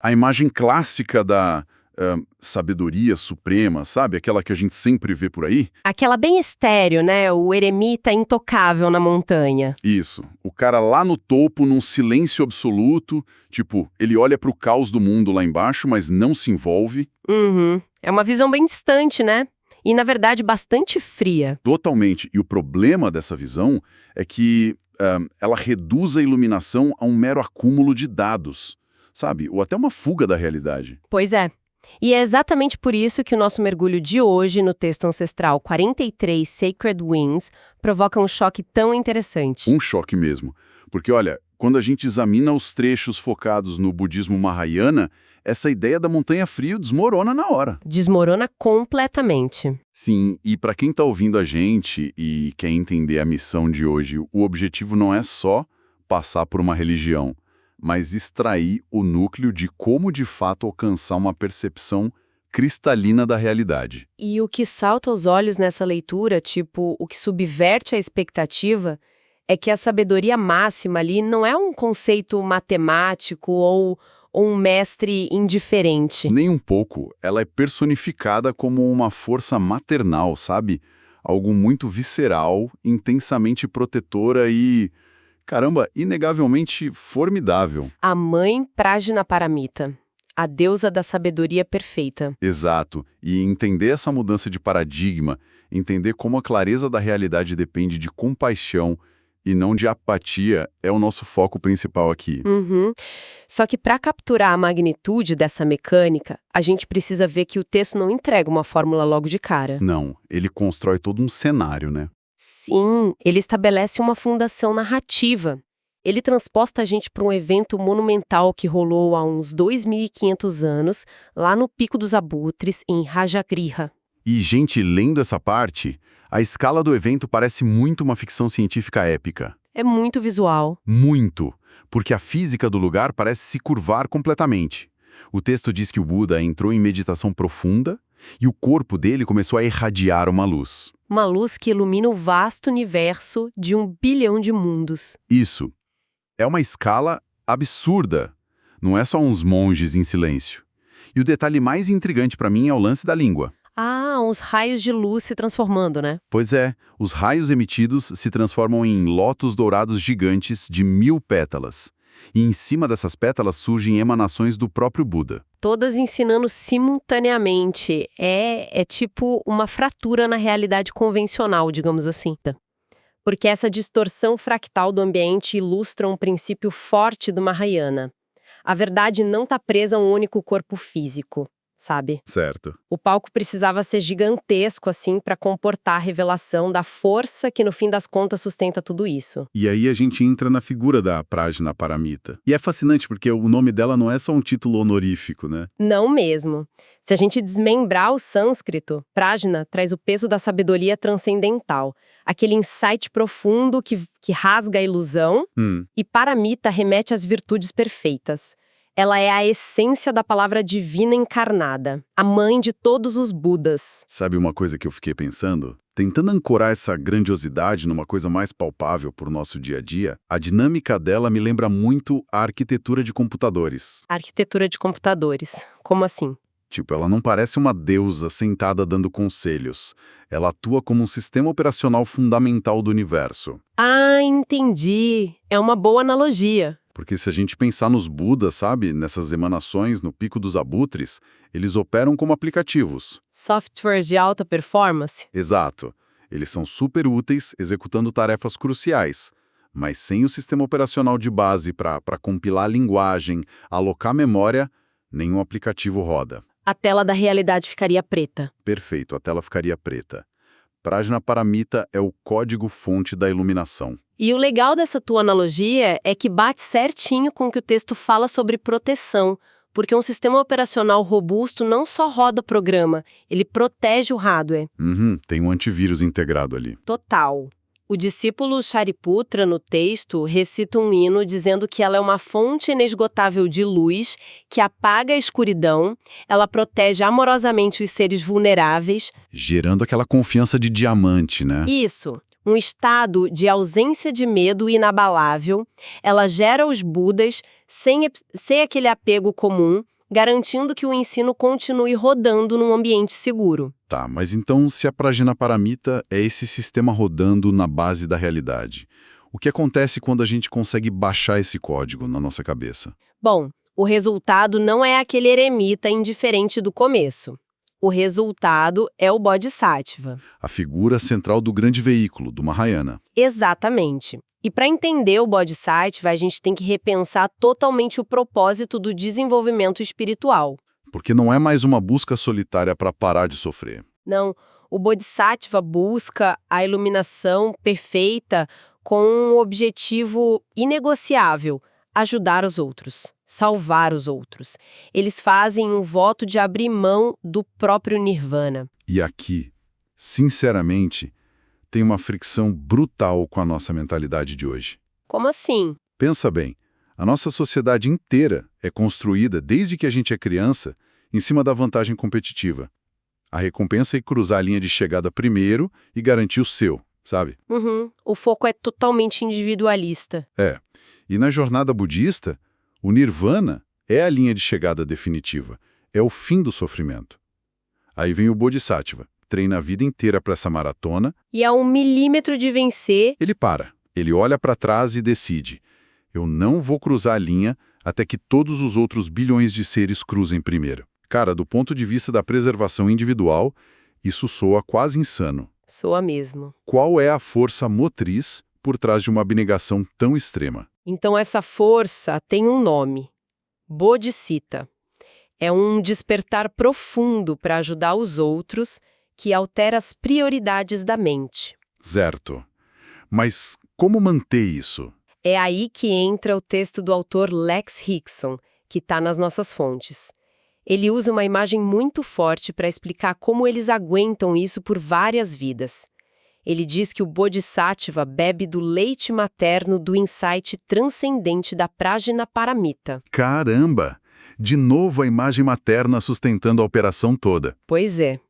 A imagem clássica da sabedoria suprema, sabe? Aquela que a gente sempre vê por aí. Aquela bem estéreo, né? O eremita intocável na montanha. Isso. O cara lá no topo, num silêncio absoluto, tipo, ele olha pro caos do mundo lá embaixo, mas não se envolve. Uhum. É uma visão bem distante, né? E, na verdade, bastante fria. Totalmente. E o problema dessa visão é que ela reduz a iluminação a um mero acúmulo de dados, sabe? Ou até uma fuga da realidade. Pois é. E é exatamente por isso que o nosso mergulho de hoje no texto ancestral 43, Sacred Winds, provoca um choque tão interessante. Um choque mesmo. Porque, olha, quando a gente examina os trechos focados no budismo Mahayana, essa ideia da montanha frio desmorona na hora. Desmorona completamente. Sim, e para quem está ouvindo a gente e quer entender a missão de hoje, o objetivo não é só passar por uma religião, mas extrair o núcleo de como de fato alcançar uma percepção cristalina da realidade. E o que salta aos olhos nessa leitura, tipo, o que subverte a expectativa, é que a sabedoria máxima ali não é um conceito matemático ou um mestre indiferente. Nem um pouco, ela é personificada como uma força maternal, sabe? Algo muito visceral, intensamente protetora e, caramba, inegavelmente formidável. A mãe Prajnaparamita, a deusa da sabedoria perfeita. Exato. E entender essa mudança de paradigma, entender como a clareza da realidade depende de compaixão e não de apatia, é o nosso foco principal aqui. Uhum. Só que para capturar a magnitude dessa mecânica, a gente precisa ver que o texto não entrega uma fórmula logo de cara. Não, ele constrói todo um cenário, né? Sim, ele estabelece uma fundação narrativa. Ele transposta a gente para um evento monumental que rolou há uns 2.500 anos, lá no Pico dos Abutres, em Rajagriha. E, gente, lendo essa parte, a escala do evento parece muito uma ficção científica épica. É muito visual. Muito, porque a física do lugar parece se curvar completamente. O texto diz que o Buda entrou em meditação profunda e o corpo dele começou a irradiar uma luz. Uma luz que ilumina o vasto universo de 1 bilhão de mundos. Isso. É uma escala absurda. Não é só uns monges em silêncio. E o detalhe mais intrigante para mim é o lance da língua. Ah, uns raios de luz se transformando, né? Pois é, os raios emitidos se transformam em lótus dourados gigantes de 1000 pétalas. E em cima dessas pétalas surgem emanações do próprio Buda. Todas ensinando simultaneamente. É tipo uma fratura na realidade convencional, digamos assim. Porque essa distorção fractal do ambiente ilustra um princípio forte do Mahayana. A verdade não está presa a um único corpo físico, sabe? Certo. O palco precisava ser gigantesco, assim, para comportar a revelação da força que, no fim das contas, sustenta tudo isso. E aí a gente entra na figura da Prajnaparamita. E é fascinante porque o nome dela não é só um título honorífico, né? Não mesmo. Se a gente desmembrar o sânscrito, Prajna traz o peso da sabedoria transcendental, aquele insight profundo que rasga a ilusão, e Paramita remete às virtudes perfeitas. Ela é a essência da palavra divina encarnada, a mãe de todos os Budas. Sabe uma coisa que eu fiquei pensando? Tentando ancorar essa grandiosidade numa coisa mais palpável para o nosso dia a dia, a dinâmica dela me lembra muito a arquitetura de computadores. Arquitetura de computadores. Como assim? Tipo, ela não parece uma deusa sentada dando conselhos. Ela atua como um sistema operacional fundamental do universo. Ah, entendi. É uma boa analogia. Porque se a gente pensar nos Budas, sabe, nessas emanações no Pico dos Abutres, eles operam como aplicativos. Softwares de alta performance? Exato. Eles são super úteis executando tarefas cruciais, mas sem o sistema operacional de base para compilar a linguagem, alocar memória, nenhum aplicativo roda. A tela da realidade ficaria preta. Perfeito, a tela ficaria preta. Prajnaparamita é o código-fonte da iluminação. E o legal dessa tua analogia é que bate certinho com o que o texto fala sobre proteção, porque um sistema operacional robusto não só roda programa, ele protege o hardware. Tem um antivírus integrado ali. Total. O discípulo Shariputra, no texto, recita um hino dizendo que ela é uma fonte inesgotável de luz que apaga a escuridão, ela protege amorosamente os seres vulneráveis. Gerando aquela confiança de diamante, né? Isso. um estado de ausência de medo inabalável. Ela gera os Budas sem aquele apego comum, garantindo que o ensino continue rodando num ambiente seguro. Tá, mas então se a Prajnaparamita é esse sistema rodando na base da realidade, o que acontece quando a gente consegue baixar esse código na nossa cabeça? Bom, o resultado não é aquele eremita indiferente do começo. O resultado é o Bodhisattva. A figura central do grande veículo, do Mahayana. Exatamente. E para entender o Bodhisattva, a gente tem que repensar totalmente o propósito do desenvolvimento espiritual. Porque não é mais uma busca solitária para parar de sofrer. Não, o Bodhisattva busca a iluminação perfeita com um objetivo inegociável: ajudar os outros, salvar os outros. Eles fazem um voto de abrir mão do próprio nirvana. E aqui, sinceramente, tem uma fricção brutal com a nossa mentalidade de hoje. Como assim? Pensa bem, a nossa sociedade inteira é construída, desde que a gente é criança, em cima da vantagem competitiva. A recompensa é cruzar a linha de chegada primeiro e garantir o seu, sabe? O foco é totalmente individualista. É. E na jornada budista, o nirvana é a linha de chegada definitiva, é o fim do sofrimento. Aí vem o Bodhisattva, treina a vida inteira para essa maratona. E a 1 milímetro de vencer... Ele para, ele olha para trás e decide: eu não vou cruzar a linha até que todos os outros bilhões de seres cruzem primeiro. Cara, do ponto de vista da preservação individual, isso soa quase insano. Soa mesmo. Qual é a força motriz por trás de uma abnegação tão extrema? Então essa força tem um nome: Bodhisattva. É um despertar profundo para ajudar os outros que altera as prioridades da mente. Certo. Mas como manter isso? É aí que entra o texto do autor Lex Hixon, que está nas nossas fontes. Ele usa uma imagem muito forte para explicar como eles aguentam isso por várias vidas. Ele diz que o Bodhisattva bebe do leite materno do insight transcendente da Prajnaparamita. Caramba! De novo a imagem materna sustentando a operação toda. Pois é.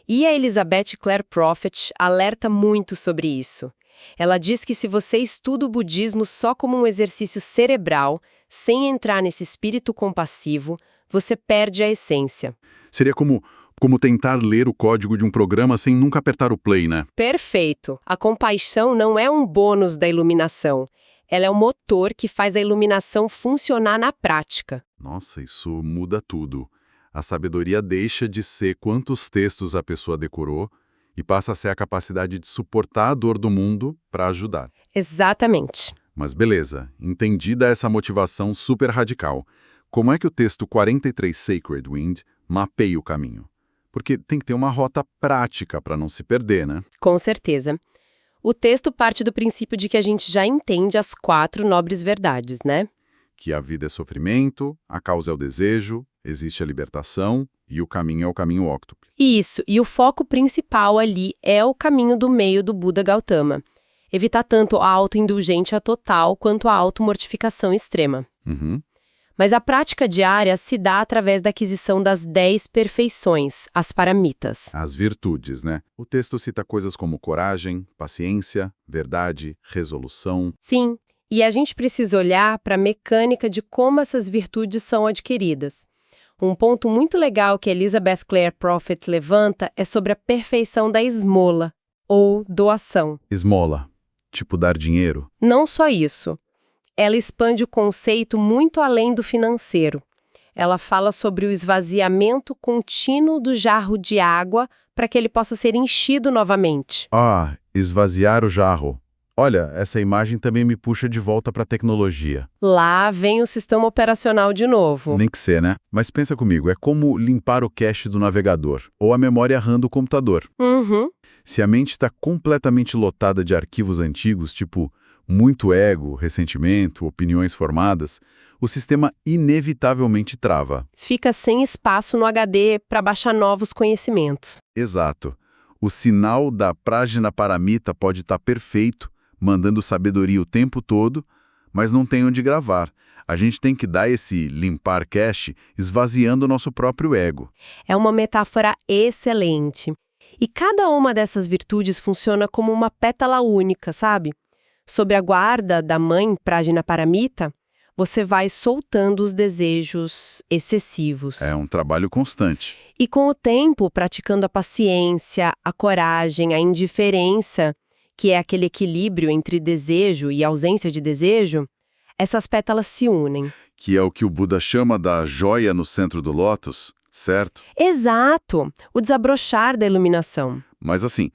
E a Elizabeth Clare Prophet alerta muito sobre isso. Ela diz que se você estuda o budismo só como um exercício cerebral, sem entrar nesse espírito compassivo, você perde a essência. Seria como tentar ler o código de um programa sem nunca apertar o play, né? Perfeito. A compaixão não é um bônus da iluminação. Ela é o motor que faz a iluminação funcionar na prática. Nossa, isso muda tudo. A sabedoria deixa de ser quantos textos a pessoa decorou e passa a ser a capacidade de suportar a dor do mundo para ajudar. Exatamente. Mas beleza, entendida essa motivação super radical, como é que o texto 43 Sacred Wind mapeia o caminho? Porque tem que ter uma rota prática para não se perder, né? Com certeza. O texto parte do princípio de que a gente já entende as 4 nobres verdades, né? Que a vida é sofrimento, a causa é o desejo, existe a libertação e o caminho é o caminho óctuple. Isso, e o foco principal ali é o caminho do meio do Buda Gautama. Evitar tanto a autoindulgência total quanto a automortificação extrema. Mas a prática diária se dá através da aquisição das 10 perfeições, as paramitas. As virtudes, né? O texto cita coisas como coragem, paciência, verdade, resolução. Sim, e a gente precisa olhar para a mecânica de como essas virtudes são adquiridas. Um ponto muito legal que Elizabeth Clare Prophet levanta é sobre a perfeição da esmola, ou doação. Esmola, tipo dar dinheiro? Não só isso. Ela expande o conceito muito além do financeiro. Ela fala sobre o esvaziamento contínuo do jarro de água para que ele possa ser enchido novamente. Ah, esvaziar o jarro. Olha, essa imagem também me puxa de volta para a tecnologia. Lá vem o sistema operacional de novo. Nem que ser, né? Mas pensa comigo, é como limpar o cache do navegador, ou a memória RAM do computador. Se a mente está completamente lotada de arquivos antigos, tipo muito ego, ressentimento, opiniões formadas, o sistema inevitavelmente trava. Fica sem espaço no HD para baixar novos conhecimentos. Exato. O sinal da Prajnaparamita pode estar perfeito, mandando sabedoria o tempo todo, mas não tem onde gravar. A gente tem que dar esse limpar cache esvaziando o nosso próprio ego. É uma metáfora excelente. E cada uma dessas virtudes funciona como uma pétala única, sabe? Sob a guarda da mãe Prajnaparamita, você vai soltando os desejos excessivos. É um trabalho constante. E com o tempo, praticando a paciência, a coragem, a indiferença, que é aquele equilíbrio entre desejo e ausência de desejo, essas pétalas se unem. Que é o que o Buda chama da joia no centro do lótus, certo? Exato! O desabrochar da iluminação. Mas assim,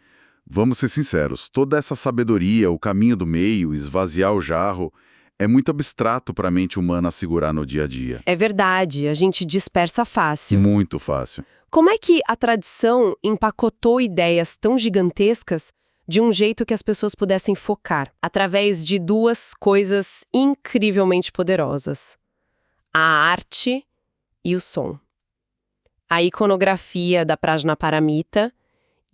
vamos ser sinceros, toda essa sabedoria, o caminho do meio, esvaziar o jarro, é muito abstrato para a mente humana segurar no dia a dia. É verdade, a gente dispersa fácil. Muito fácil. Como é que a tradição empacotou ideias tão gigantescas de um jeito que as pessoas pudessem focar, através de duas coisas incrivelmente poderosas: a arte e o som. A iconografia da Prajnaparamita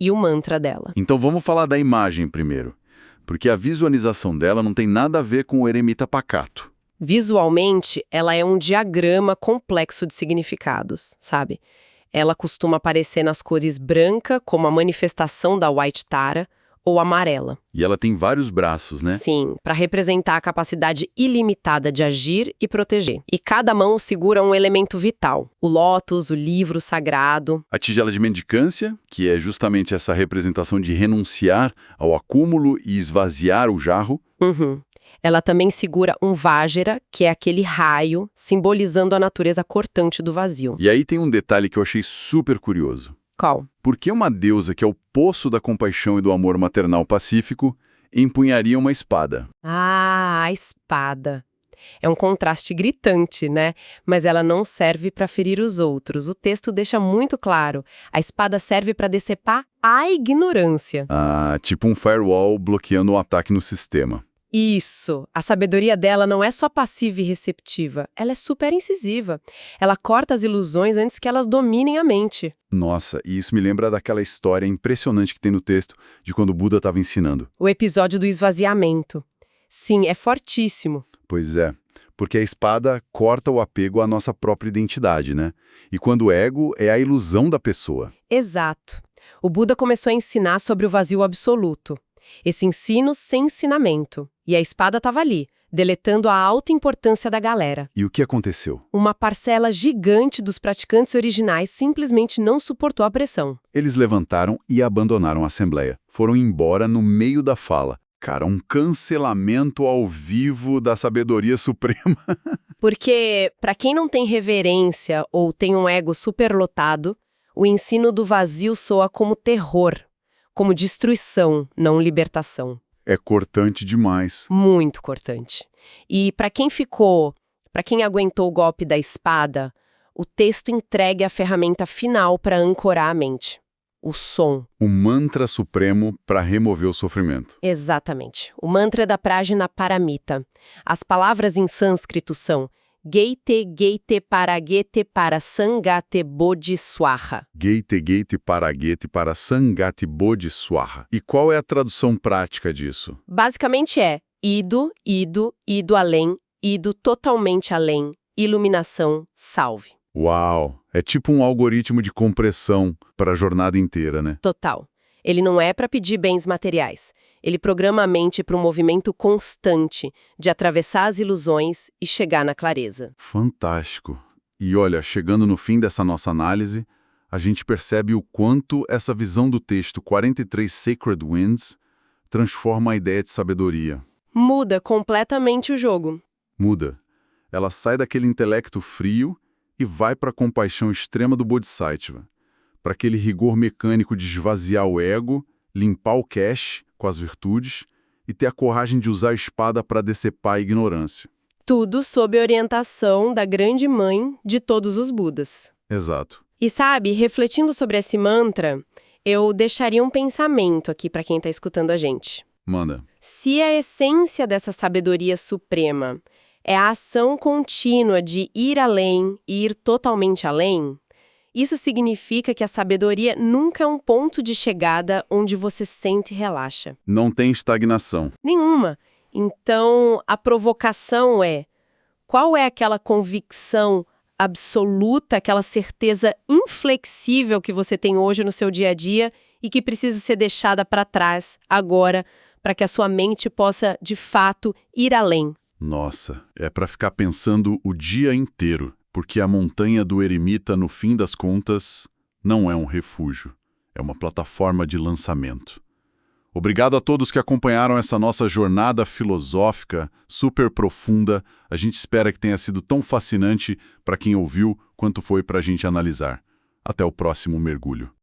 e o mantra dela. Então vamos falar da imagem primeiro, porque a visualização dela não tem nada a ver com o eremita pacato. Visualmente, ela é um diagrama complexo de significados, sabe? Ela costuma aparecer nas cores branca, como a manifestação da White Tara, ou amarela. E ela tem vários braços, né? Sim, para representar a capacidade ilimitada de agir e proteger. E cada mão segura um elemento vital: o lótus, o livro sagrado. A tigela de mendicância, que é justamente essa representação de renunciar ao acúmulo e esvaziar o jarro. Uhum. Ela também segura um vajra, que é aquele raio, simbolizando a natureza cortante do vazio. E aí tem um detalhe que eu achei super curioso. Qual? Por que uma deusa que é o poço da compaixão e do amor maternal pacífico empunharia uma espada? Ah, a espada. É um contraste gritante, né? Mas ela não serve para ferir os outros. O texto deixa muito claro. A espada serve para decepar a ignorância. Ah, tipo um firewall bloqueando o ataque no sistema. Isso. A sabedoria dela não é só passiva e receptiva. Ela é super incisiva. Ela corta as ilusões antes que elas dominem a mente. Nossa, e isso me lembra daquela história impressionante que tem no texto de quando o Buda estava ensinando. O episódio do esvaziamento. Sim, é fortíssimo. Pois é, porque a espada corta o apego à nossa própria identidade, né? E quando o ego é a ilusão da pessoa. Exato. O Buda começou a ensinar sobre o vazio absoluto. Esse ensino sem ensinamento. E a espada estava ali, deletando a alta importância da galera. E o que aconteceu? Uma parcela gigante dos praticantes originais simplesmente não suportou a pressão. Eles levantaram e abandonaram a assembleia. Foram embora no meio da fala. Cara, um cancelamento ao vivo da sabedoria suprema. Porque, para quem não tem reverência ou tem um ego superlotado, o ensino do vazio soa como terror, como destruição, não libertação. É cortante demais. Muito cortante. E para quem aguentou o golpe da espada, o texto entrega a ferramenta final para ancorar a mente: o som. O mantra supremo para remover o sofrimento. Exatamente. O mantra da Prajnaparamita. As palavras em sânscrito são Geite Geite Paragete para Sangate Bodhiswaha. Geite Paragete para Sangate Bodhiswaha. E qual é a tradução prática disso? Basicamente é ido além, ido totalmente além, iluminação, salve. Uau! É tipo um algoritmo de compressão para a jornada inteira, né? Total. Ele não é para pedir bens materiais. Ele programa a mente para um movimento constante de atravessar as ilusões e chegar na clareza. Fantástico. E olha, chegando no fim dessa nossa análise, a gente percebe o quanto essa visão do texto 43 Sacred Winds transforma a ideia de sabedoria. Muda completamente o jogo. Muda. Ela sai daquele intelecto frio e vai para a compaixão extrema do Bodhisattva, para aquele rigor mecânico de esvaziar o ego, limpar o cache com as virtudes e ter a coragem de usar a espada para decepar a ignorância. Tudo sob orientação da grande mãe de todos os Budas. Exato. E sabe, refletindo sobre esse mantra, eu deixaria um pensamento aqui para quem está escutando a gente. Manda. Se a essência dessa sabedoria suprema é a ação contínua de ir além e ir totalmente além, isso significa que a sabedoria nunca é um ponto de chegada onde você sente e relaxa. Não tem estagnação. Nenhuma. Então, a provocação é: qual é aquela convicção absoluta, aquela certeza inflexível que você tem hoje no seu dia a dia e que precisa ser deixada para trás agora, para que a sua mente possa, de fato, ir além. Nossa, é para ficar pensando o dia inteiro, porque a montanha do eremita, no fim das contas, não é um refúgio, é uma plataforma de lançamento. Obrigado a todos que acompanharam essa nossa jornada filosófica super profunda. A gente espera que tenha sido tão fascinante para quem ouviu quanto foi para a gente analisar. Até o próximo mergulho.